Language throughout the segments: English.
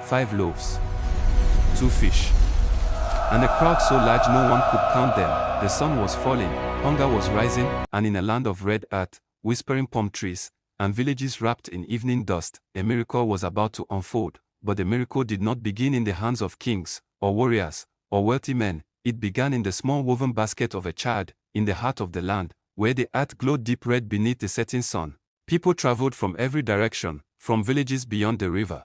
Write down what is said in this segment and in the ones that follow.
5 loaves, 2 fish. And a crowd so large no one could count them. The sun was falling, hunger was rising, and in a land of red earth, whispering palm trees, and villages wrapped in evening dust, a miracle was about to unfold. But the miracle did not begin in the hands of kings, or warriors, or wealthy men. It began in the small woven basket of a child, in the heart of the land, where the earth glowed deep red beneath the setting sun. People traveled from every direction, from villages beyond the river,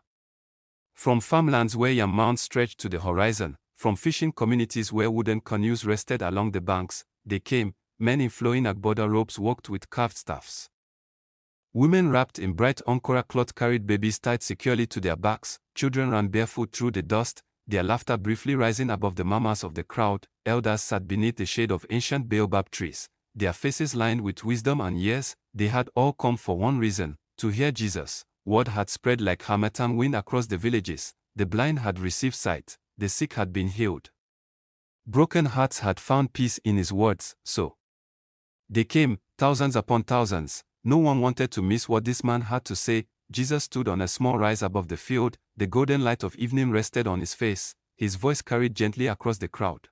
from farmlands where yam mounds stretched to the horizon, from fishing communities where wooden canoes rested along the banks. They came. Men in flowing agbada robes walked with carved staffs. Women wrapped in bright ankara cloth carried babies tied securely to their backs. Children ran barefoot through the dust, their laughter briefly rising above the murmurs of the crowd. Elders sat beneath the shade of ancient baobab trees, their faces lined with wisdom and years. They had all come for one reason, to hear Jesus. Word had spread like harmattan wind across the villages. The blind had received sight, the sick had been healed. Broken hearts had found peace in his words. So they came, thousands upon thousands. No one wanted to miss what this man had to say. Jesus stood on a small rise above the field. The golden light of evening rested on his face. His voice carried gently across the crowd.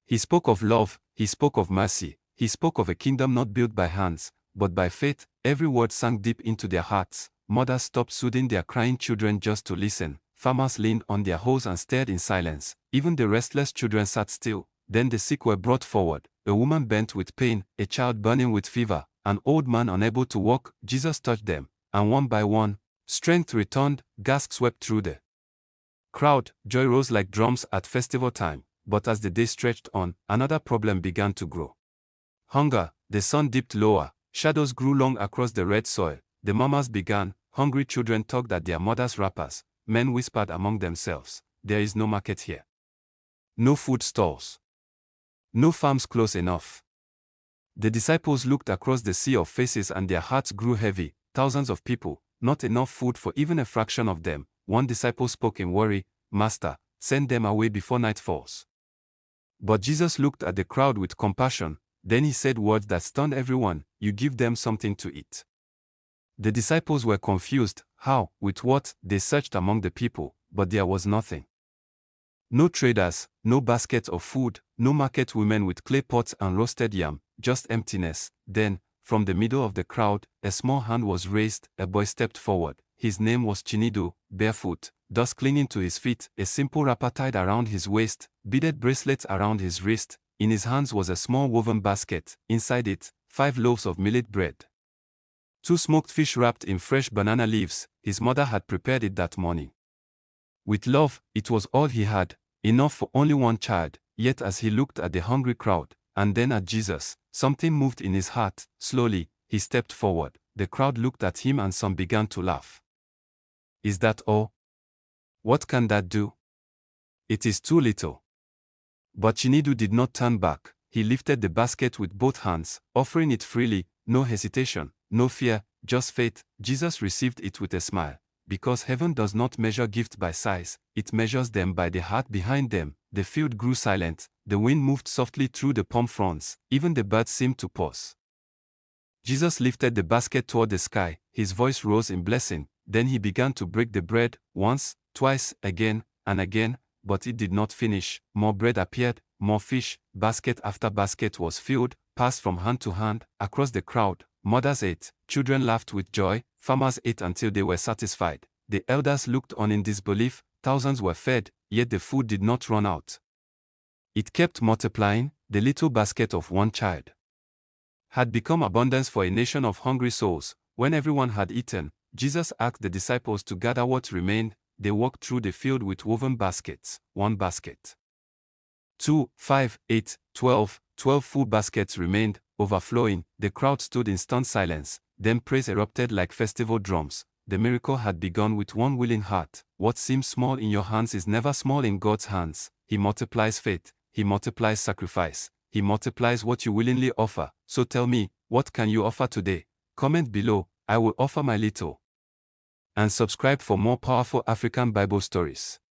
He spoke of love, he spoke of mercy, he spoke of a kingdom not built by hands, but by faith. Every word sank deep into their hearts. Mothers stopped soothing their crying children just to listen. Farmers leaned on their hoes and stared in silence. Even the restless children sat still. Then the sick were brought forward. A woman bent with pain, a child burning with fever, an old man unable to walk. Jesus touched them, and one by one, strength returned. Gasps swept through the crowd. Joy rose like drums at festival time. But as the day stretched on, another problem began to grow. Hunger. The sun dipped lower. Shadows grew long across the red soil. The murmurs began. Hungry children tugged at their mothers' wrappers. Men whispered among themselves, "There is no market here. No food stalls. No farms close enough." The disciples looked across the sea of faces and their hearts grew heavy. Thousands of people, not enough food for even a fraction of them. One disciple spoke in worry, "Master, send them away before night falls." But Jesus looked at the crowd with compassion. Then he said words that stunned everyone, "You give them something to eat." The disciples were confused. How? With what? They searched among the people, but there was nothing. No traders, no basket of food, no market women with clay pots and roasted yam, just emptiness. Then, from the middle of the crowd, a small hand was raised. A boy stepped forward. His name was Chinedu, barefoot, dust clinging to his feet, a simple wrapper tied around his waist, beaded bracelets around his wrist. In his hands was a small woven basket. Inside it, 5 loaves of millet bread, 2 smoked fish wrapped in fresh banana leaves. His mother had prepared it that morning. With love, it was all he had, enough for only one child. Yet as he looked at the hungry crowd, and then at Jesus, something moved in his heart. Slowly, he stepped forward. The crowd looked at him and some began to laugh. "Is that all? What can that do? It is too little." But Chinedu did not turn back. He lifted the basket with both hands, offering it freely, no hesitation, no fear, just faith. Jesus received it with a smile. Because heaven does not measure gifts by size, it measures them by the heart behind them. The field grew silent. The wind moved softly through the palm fronds. Even the birds seemed to pause. Jesus lifted the basket toward the sky. His voice rose in blessing. Then he began to break the bread, once, twice, again, and again. But it did not finish. More bread appeared, more fish. Basket after basket was filled, passed from hand to hand, across the crowd. Mothers ate, children laughed with joy, farmers ate until they were satisfied. The elders looked on in disbelief. Thousands were fed, yet the food did not run out. It kept multiplying. The little basket of one child had become abundance for a nation of hungry souls. When everyone had eaten, Jesus asked the disciples to gather what remained. They walked through the field with woven baskets. 1 basket, 2, 5, 8, 12. 12 full baskets remained, overflowing. The crowd stood in stunned silence. Then praise erupted like festival drums. The miracle had begun with one willing heart. What seems small in your hands is never small in God's hands. He multiplies faith. He multiplies sacrifice. He multiplies what you willingly offer. So tell me, what can you offer today? Comment below. I will offer my little. And subscribe for more powerful African Bible stories.